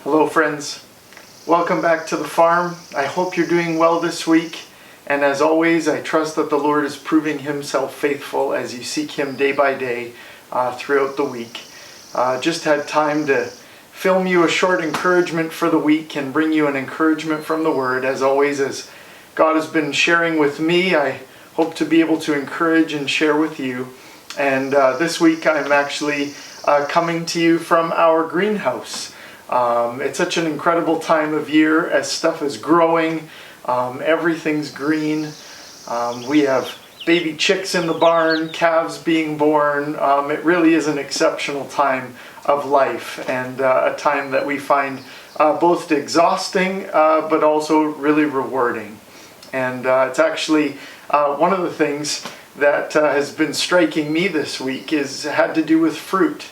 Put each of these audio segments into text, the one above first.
Hello friends, welcome back to the farm. I hope you're doing well this week, and as always I trust that the Lord is proving himself faithful as you seek him day by day throughout the week. Just had time to film you a short encouragement for the week and bring you an encouragement from the Word. As always, as God has been sharing with me, I hope to be able to encourage and share with you. And this week I'm actually coming to you from our greenhouse. It's such an incredible time of year as stuff is growing, everything's green. We have baby chicks in the barn, calves being born. It really is an exceptional time of life, and a time that we find both exhausting but also really rewarding. And it's actually one of the things that has been striking me this week had to do with fruit,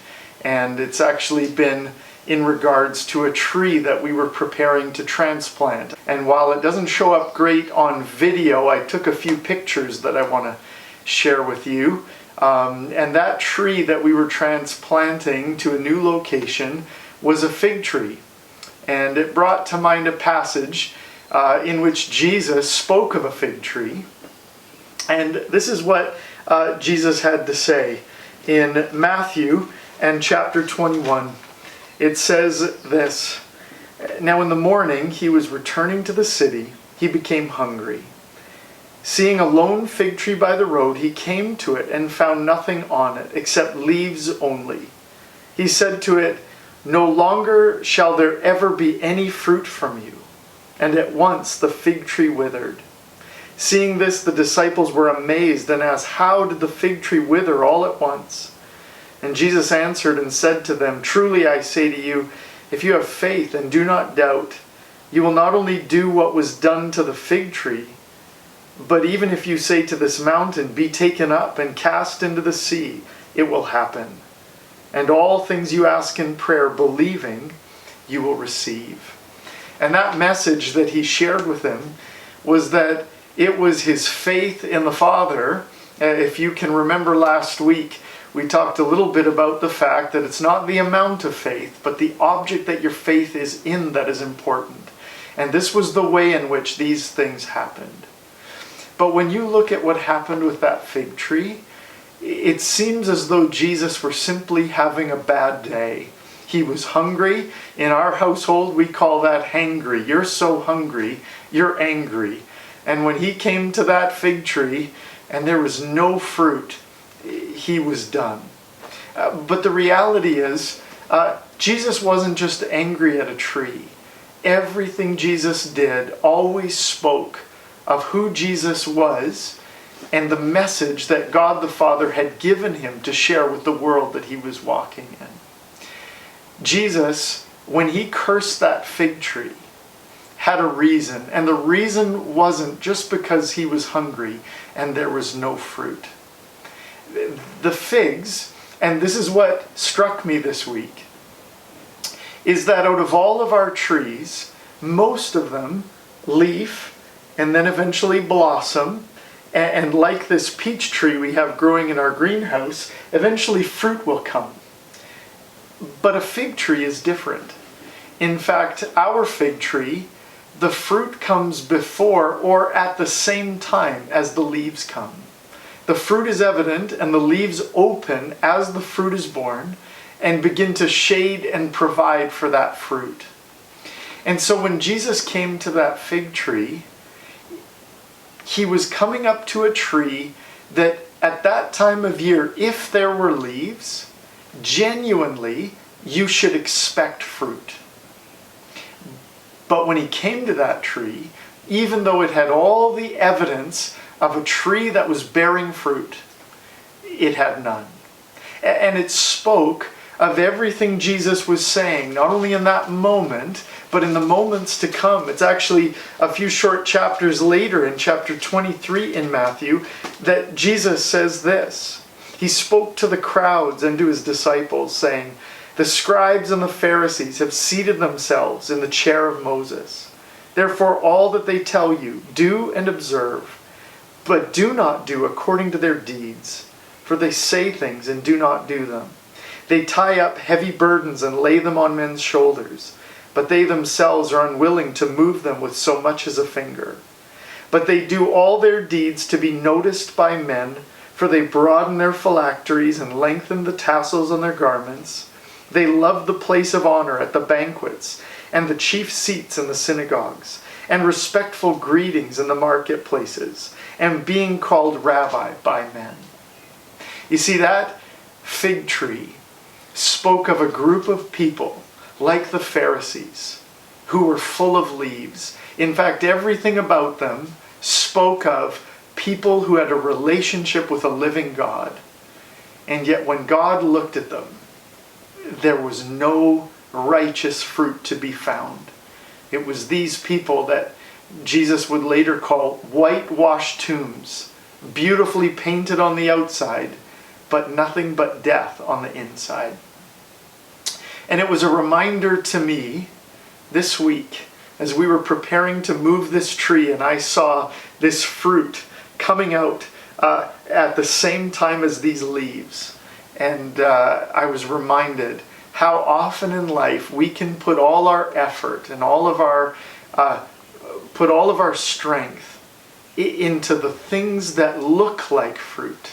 and it's actually been in regards to a tree that we were preparing to transplant. And while it doesn't show up great on video, I took a few pictures that I want to share with you. And that tree that we were transplanting to a new location was a fig tree. And it brought to mind a passage in which Jesus spoke of a fig tree. And this is what Jesus had to say in Matthew and chapter 21. It says this: "Now in the morning he was returning to the city. He became hungry. Seeing a lone fig tree by the road, he came to it and found nothing on it except leaves only. He said to it, 'No longer shall there ever be any fruit from you.' And at once the fig tree withered. Seeing this, the disciples were amazed and asked, 'How did the fig tree wither all at once?' And Jesus answered and said to them, 'Truly I say to you, if you have faith and do not doubt, you will not only do what was done to the fig tree, but even if you say to this mountain, be taken up and cast into the sea, it will happen. And all things you ask in prayer, believing, you will receive.'" And that message that he shared with them was that it was his faith in the Father. If you can remember last week, we talked a little bit about the fact that it's not the amount of faith, but the object that your faith is in that is important. And this was the way in which these things happened. But when you look at what happened with that fig tree, it seems as though Jesus were simply having a bad day. He was hungry. In our household, we call that hangry. You're so hungry, you're angry. And when he came to that fig tree and there was no fruit, he was done. But the reality is, Jesus wasn't just angry at a tree. Everything Jesus did always spoke of who Jesus was and the message that God the Father had given him to share with the world that he was walking in. Jesus, when he cursed that fig tree, had a reason, and the reason wasn't just because he was hungry and there was no fruit. The figs, and this is what struck me this week, is that out of all of our trees, most of them leaf and then eventually blossom, and like this peach tree we have growing in our greenhouse, eventually fruit will come. But a fig tree is different. In fact, our fig tree, the fruit comes before or at the same time as the leaves come. The fruit is evident and the leaves open as the fruit is born and begin to shade and provide for that fruit. And so when Jesus came to that fig tree, he was coming up to a tree that at that time of year, if there were leaves, genuinely you should expect fruit. But when he came to that tree, even though it had all the evidence of a tree that was bearing fruit, it had none. And it spoke of everything Jesus was saying, not only in that moment, but in the moments to come. It's actually a few short chapters later, in chapter 23 in Matthew, that Jesus says this. He spoke to the crowds and to his disciples, saying, "The scribes and the Pharisees have seated themselves in the chair of Moses. Therefore all that they tell you, do and observe, but do not do according to their deeds, for they say things and do not do them. They tie up heavy burdens and lay them on men's shoulders, but they themselves are unwilling to move them with so much as a finger. But they do all their deeds to be noticed by men, for they broaden their phylacteries and lengthen the tassels on their garments. They love the place of honor at the banquets, and the chief seats in the synagogues, and respectful greetings in the marketplaces, and being called rabbi by men. You see, that fig tree spoke of a group of people like the Pharisees who were full of leaves. In fact, everything about them spoke of people who had a relationship with a living God. And yet when God looked at them, there was no righteous fruit to be found. It was these people that Jesus would later call whitewashed tombs, beautifully painted on the outside, but nothing but death on the inside. And it was a reminder to me this week as we were preparing to move this tree and I saw this fruit coming out at the same time as these leaves. And I was reminded how often in life we can put all our effort and all of our strength into the things that look like fruit,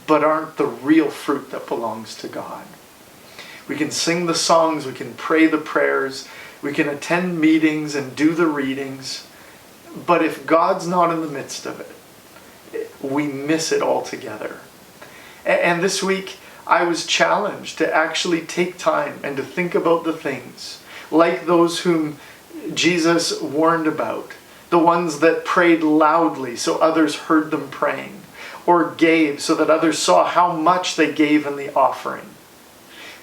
but aren't the real fruit that belongs to God. We can sing the songs, we can pray the prayers, we can attend meetings and do the readings, but if God's not in the midst of it, we miss it altogether. And this week, I was challenged to actually take time and to think about the things, like those whom Jesus warned about, the ones that prayed loudly so others heard them praying, or gave so that others saw how much they gave in the offering.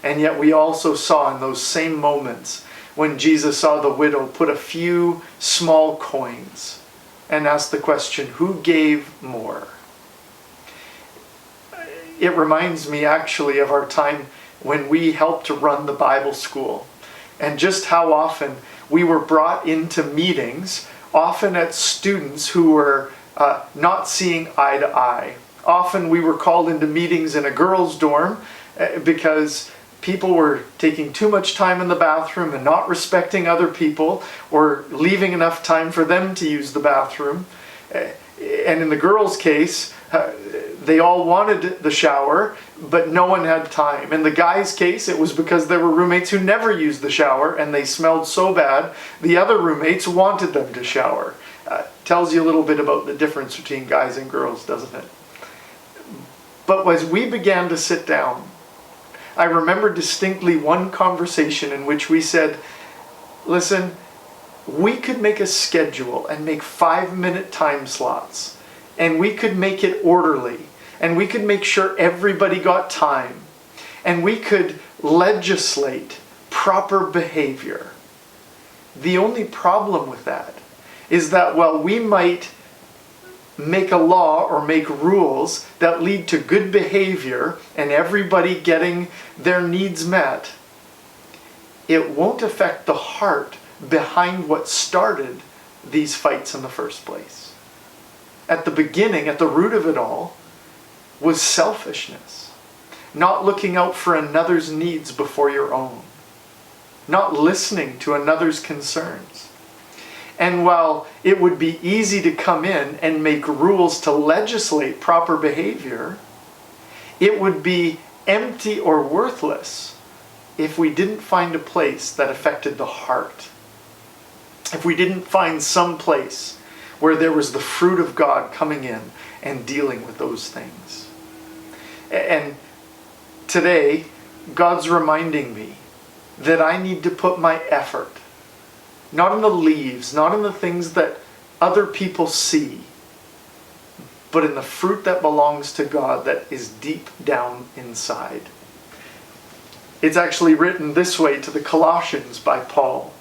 And yet we also saw in those same moments when Jesus saw the widow put a few small coins and asked the question, who gave more? It reminds me actually of our time when we helped to run the Bible school, and just how often we were brought into meetings, often at students who were not seeing eye to eye. Often we were called into meetings in a girls' dorm because people were taking too much time in the bathroom and not respecting other people or leaving enough time for them to use the bathroom. And in the girls' case, they all wanted the shower, but no one had time. In the guys' case, it was because there were roommates who never used the shower and they smelled so bad, the other roommates wanted them to shower. Tells you a little bit about the difference between guys and girls, doesn't it? But as we began to sit down, I remember distinctly one conversation in which we said, listen, we could make a schedule and make 5-minute time slots, and we could make it orderly, and we could make sure everybody got time, and we could legislate proper behavior. The only problem with that is that while we might make a law or make rules that lead to good behavior and everybody getting their needs met, it won't affect the heart behind what started these fights in the first place. At the beginning, at the root of it all, was selfishness. Not looking out for another's needs before your own. Not listening to another's concerns. And while it would be easy to come in and make rules to legislate proper behavior, it would be empty or worthless if we didn't find a place that affected the heart. If we didn't find some place where there was the fruit of God coming in and dealing with those things. And today, God's reminding me that I need to put my effort not in the leaves, not in the things that other people see, but in the fruit that belongs to God that is deep down inside. It's actually written this way to the Colossians by Paul.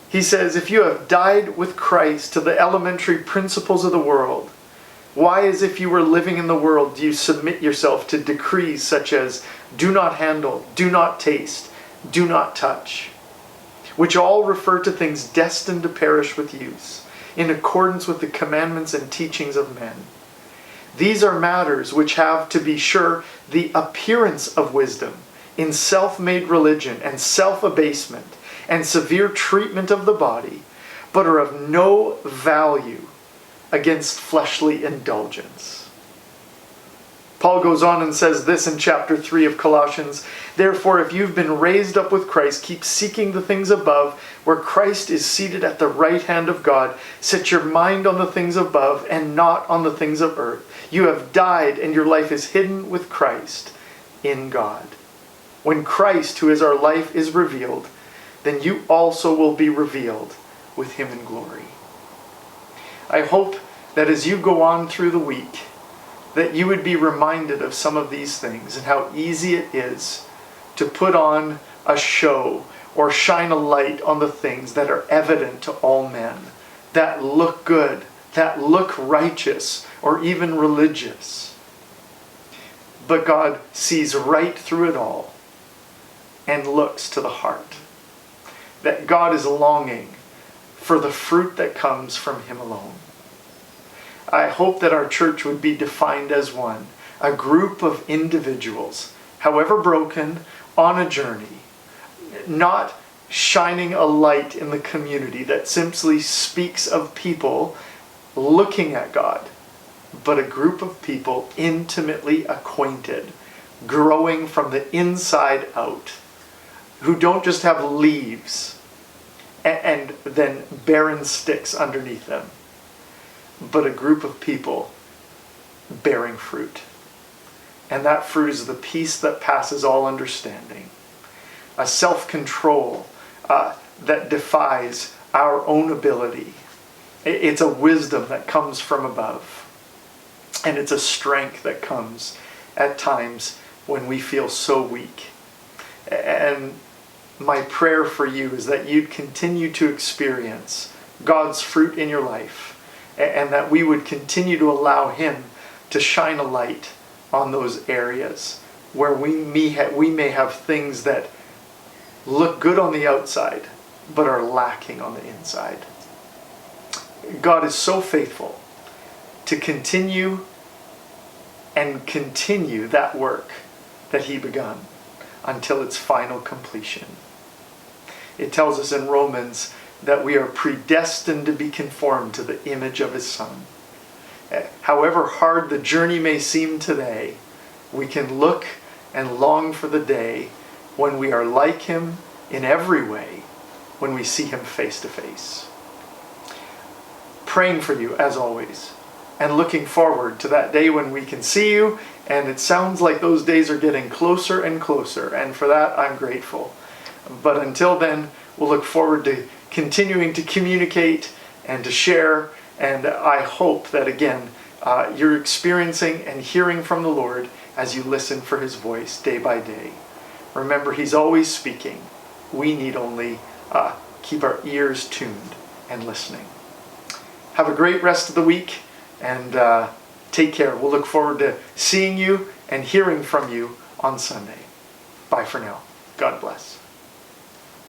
He says, if you have died with Christ to the elementary principles of the world, why, as if you were living in the world, do you submit yourself to decrees such as do not handle, do not taste, do not touch, which all refer to things destined to perish with use, in accordance with the commandments and teachings of men. These are matters which have, to be sure, the appearance of wisdom in self-made religion and self-abasement, and severe treatment of the body, but are of no value against fleshly indulgence. Paul goes on and says this in chapter 3 of Colossians, "Therefore, if you've been raised up with Christ, keep seeking the things above, where Christ is seated at the right hand of God. Set your mind on the things above and not on the things of earth. You have died, and your life is hidden with Christ in God. When Christ, who is our life, is revealed, then you also will be revealed with him in glory." I hope that as you go on through the week, that you would be reminded of some of these things and how easy it is to put on a show or shine a light on the things that are evident to all men, that look good, that look righteous, or even religious. But God sees right through it all and looks to the heart. That God is longing for the fruit that comes from him alone. I hope that our church would be defined as one, a group of individuals, however broken, on a journey, not shining a light in the community that simply speaks of people looking at God, but a group of people intimately acquainted, growing from the inside out, who don't just have leaves and then barren sticks underneath them, but a group of people bearing fruit. And that fruit is the peace that passes all understanding, a self-control that defies our own ability. It's a wisdom that comes from above, and it's a strength that comes at times when we feel so weak. And my prayer for you is that you'd continue to experience God's fruit in your life, and that we would continue to allow him to shine a light on those areas where we may have things that look good on the outside but are lacking on the inside. God is so faithful to continue that work that he begun until its final completion. It tells us in Romans that we are predestined to be conformed to the image of his Son. However hard the journey may seem today, we can look and long for the day when we are like him in every way, when we see him face to face. Praying for you, as always, and looking forward to that day when we can see you, and it sounds like those days are getting closer and closer, and for that I'm grateful. But until then, we'll look forward to continuing to communicate and to share, and I hope that again you're experiencing and hearing from the Lord as you listen for his voice day by day. Remember, he's always speaking. We need only keep our ears tuned and listening. Have a great rest of the week, and take care. We'll look forward to seeing you and hearing from you on Sunday. Bye for now. God bless.